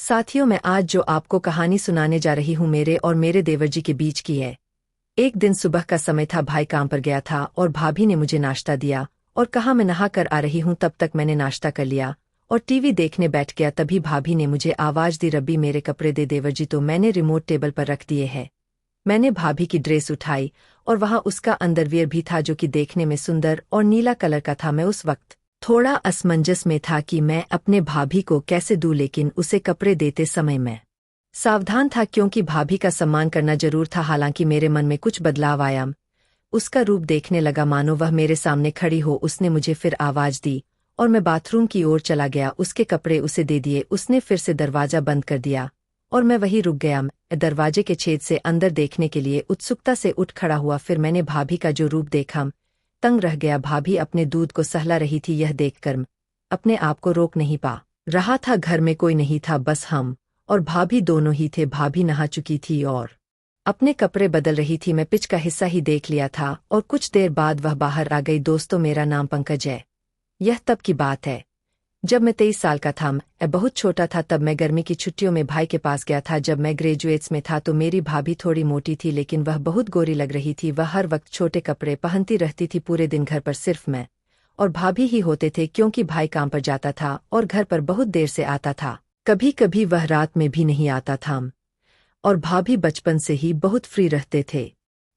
साथियों, मैं आज जो आपको कहानी सुनाने जा रही हूँ मेरे और मेरे देवर जी के बीच की है। एक दिन सुबह का समय था, भाई काम पर गया था और भाभी ने मुझे नाश्ता दिया और कहा मैं नहा कर आ रही हूँ। तब तक मैंने नाश्ता कर लिया और टीवी देखने बैठ गया। तभी भाभी ने मुझे आवाज दी, रब्बी मेरे कपड़े दे देवर जी। तो मैंने रिमोट टेबल पर रख दिए हैं। मैंने भाभी की ड्रेस उठाई और वहां उसका अंडरवियर भी था जो कि देखने में सुंदर और नीला कलर का था। मैं उस वक्त थोड़ा असमंजस में था कि मैं अपने भाभी को कैसे दूं, लेकिन उसे कपड़े देते समय मैं सावधान था क्योंकि भाभी का सम्मान करना जरूर था। हालांकि मेरे मन में कुछ बदलाव आया। उसका रूप देखने लगा मानो वह मेरे सामने खड़ी हो। उसने मुझे फिर आवाज दी और मैं बाथरूम की ओर चला गया। उसके कपड़े उसे दे दिए। उसने फिर से दरवाजा बंद कर दिया और मैं वहीं रुक गया। मैं दरवाजे के छेद से अंदर देखने के लिए उत्सुकता से उठ खड़ा हुआ। फिर मैंने भाभी का जो रूप देखा, तंग रह गया। भाभी अपने दूध को सहला रही थी। यह देखकर मैं अपने आप को रोक नहीं पा रहा था। घर में कोई नहीं था, बस हम और भाभी दोनों ही थे। भाभी नहा चुकी थी और अपने कपड़े बदल रही थी। मैं पिच का हिस्सा ही देख लिया था और कुछ देर बाद वह बाहर आ गई। दोस्तों, मेरा नाम पंकज है। यह तब की बात है जब मैं 23 साल का था। मैं बहुत छोटा था तब। मैं गर्मी की छुट्टियों में भाई के पास गया था। जब मैं ग्रेजुएट्स में था तो मेरी भाभी थोड़ी मोटी थी, लेकिन वह बहुत गोरी लग रही थी। वह हर वक्त छोटे कपड़े पहनती रहती थी। पूरे दिन घर पर सिर्फ मैं और भाभी ही होते थे क्योंकि भाई काम पर जाता था और घर पर बहुत देर से आता था। कभी कभी वह रात में भी नहीं आता था और भाभी बचपन से ही बहुत फ्री रहते थे।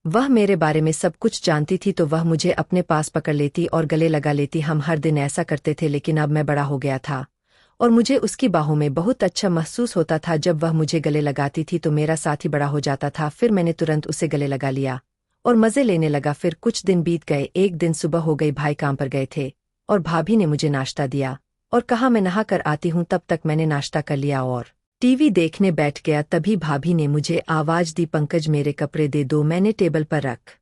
वह मेरे बारे में सब कुछ जानती थी तो वह मुझे अपने पास पकड़ लेती और गले लगा लेती। हम हर दिन ऐसा करते थे, लेकिन अब मैं बड़ा हो गया था और मुझे उसकी बाहों में बहुत अच्छा महसूस होता था। जब वह मुझे गले लगाती थी तो मेरा साथ ही बड़ा हो जाता था। फिर मैंने तुरंत उसे गले लगा लिया और मजे लेने लगा। फिर कुछ दिन बीत गए। एक दिन सुबह हो गई, भाई काम पर गए थे और भाभी ने मुझे नाश्ता दिया और कहा मैं नहा कर आती हूँ। तब तक मैंने नाश्ता कर लिया और टीवी देखने बैठ गया। तभी भाभी ने मुझे आवाज दी, पंकज मेरे कपड़े दे दो। मैंने टेबल पर रख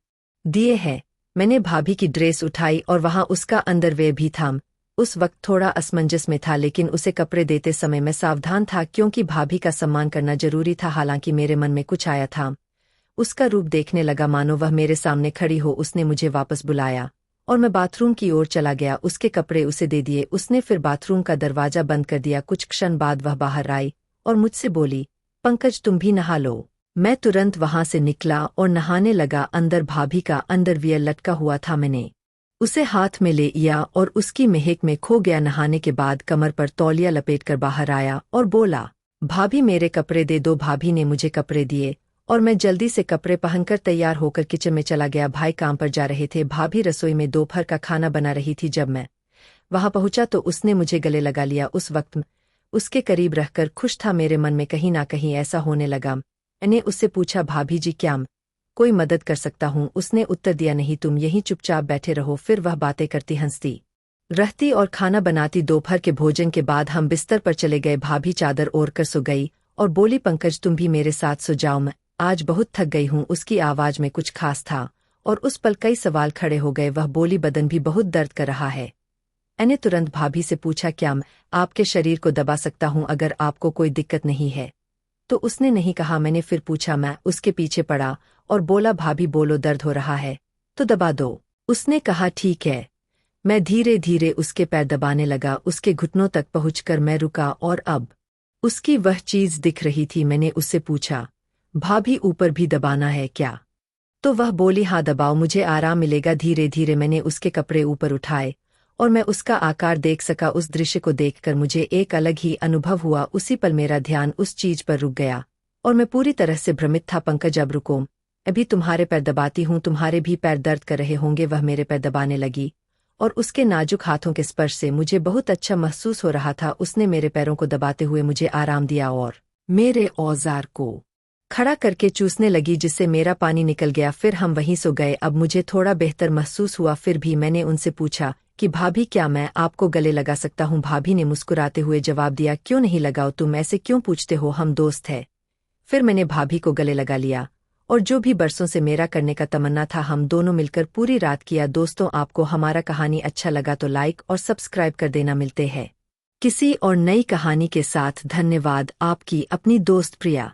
दिए हैं। मैंने भाभी की ड्रेस उठाई और वहां उसका अंडरवेयर भी था। उस वक्त थोड़ा असमंजस में था, लेकिन उसे कपड़े देते समय मैं सावधान था क्योंकि भाभी का सम्मान करना जरूरी था। हालांकि मेरे मन में कुछ आया था। उसका रूप देखने लगा मानो वह मेरे सामने खड़ी हो। उसने मुझे वापस बुलाया और मैं बाथरूम की ओर चला गया। उसके कपड़े उसे दे दिए। उसने फिर बाथरूम का दरवाजा बंद कर दिया। कुछ क्षण बाद वह बाहर आई और मुझसे बोली, पंकज तुम भी नहा लो। मैं तुरंत वहां से निकला और नहाने लगा। अंदर भाभी का अंडरवियर लटका हुआ था। मैंने उसे हाथ में ले लिया और उसकी महक में खो गया। नहाने के बाद कमर पर तौलिया लपेटकर बाहर आया और बोला, भाभी मेरे कपड़े दे दो। भाभी ने मुझे कपड़े दिए और मैं जल्दी से कपड़े पहनकर तैयार होकर किचन में चला गया। भाई काम पर जा रहे थे। भाभी रसोई में दोपहर का खाना बना रही थी। जब मैं वहां पहुंचा तो उसने मुझे गले लगा लिया। उस वक्त उसके करीब रहकर खुश था। मेरे मन में कहीं ना कहीं ऐसा होने लगा। मैंने उससे पूछा, भाभी जी क्या कोई मदद कर सकता हूँ? उसने उत्तर दिया, नहीं, तुम यहीं चुपचाप बैठे रहो। फिर वह बातें करती हंसती रहती और खाना बनाती। दोपहर के भोजन के बाद हम बिस्तर पर चले गए। भाभी चादर ओढ़ कर सो गई और बोली, पंकज तुम भी मेरे साथ सो जाओ, मैं आज बहुत थक गई हूँ। उसकी आवाज में कुछ खास था और उस पल कई सवाल खड़े हो गए। वह बोली, बदन भी बहुत दर्द कर रहा है। मैंने तुरंत भाभी से पूछा, क्या मैं आपके शरीर को दबा सकता हूँ अगर आपको कोई दिक्कत नहीं है? तो उसने नहीं कहा। मैंने फिर पूछा। मैं उसके पीछे पड़ा और बोला, भाभी बोलो, दर्द हो रहा है तो दबा दो। उसने कहा, ठीक है। मैं धीरे धीरे उसके पैर दबाने लगा। उसके घुटनों तक पहुंचकर मैं रुका और अब उसकी वह चीज दिख रही थी। मैंने उससे पूछा, भाभी ऊपर भी दबाना है क्या? तो वह बोली, हाँ दबाओ, मुझे आराम मिलेगा। धीरे धीरे मैंने उसके कपड़े ऊपर उठाए और मैं उसका आकार देख सका। उस दृश्य को देखकर मुझे एक अलग ही अनुभव हुआ। उसी पल मेरा ध्यान उस चीज पर रुक गया और मैं पूरी तरह से भ्रमित था। पंकज अब रुको, अभी तुम्हारे पैर दबाती हूँ, तुम्हारे भी पैर दर्द कर रहे होंगे। वह मेरे पैर दबाने लगी और उसके नाजुक हाथों के स्पर्श से मुझे बहुत अच्छा महसूस हो रहा था। उसने मेरे पैरों को दबाते हुए मुझे आराम दिया और मेरे औजार को खड़ा करके चूसने लगी, जिससे मेरा पानी निकल गया। फिर हम वहीं सो गए। अब मुझे थोड़ा बेहतर महसूस हुआ। फिर भी मैंने उनसे पूछा कि भाभी क्या मैं आपको गले लगा सकता हूँ? भाभी ने मुस्कुराते हुए जवाब दिया, क्यों नहीं लगाओ, तुम ऐसे क्यों पूछते हो, हम दोस्त हैं। फिर मैंने भाभी को गले लगा लिया और जो भी बरसों से मेरा करने का तमन्ना था हम दोनों मिलकर पूरी रात किया। दोस्तों, आपको हमारा कहानी अच्छा लगा तो लाइक और सब्सक्राइब कर देना। मिलते हैं किसी और नई कहानी के साथ। धन्यवाद। आपकी अपनी दोस्त प्रिया।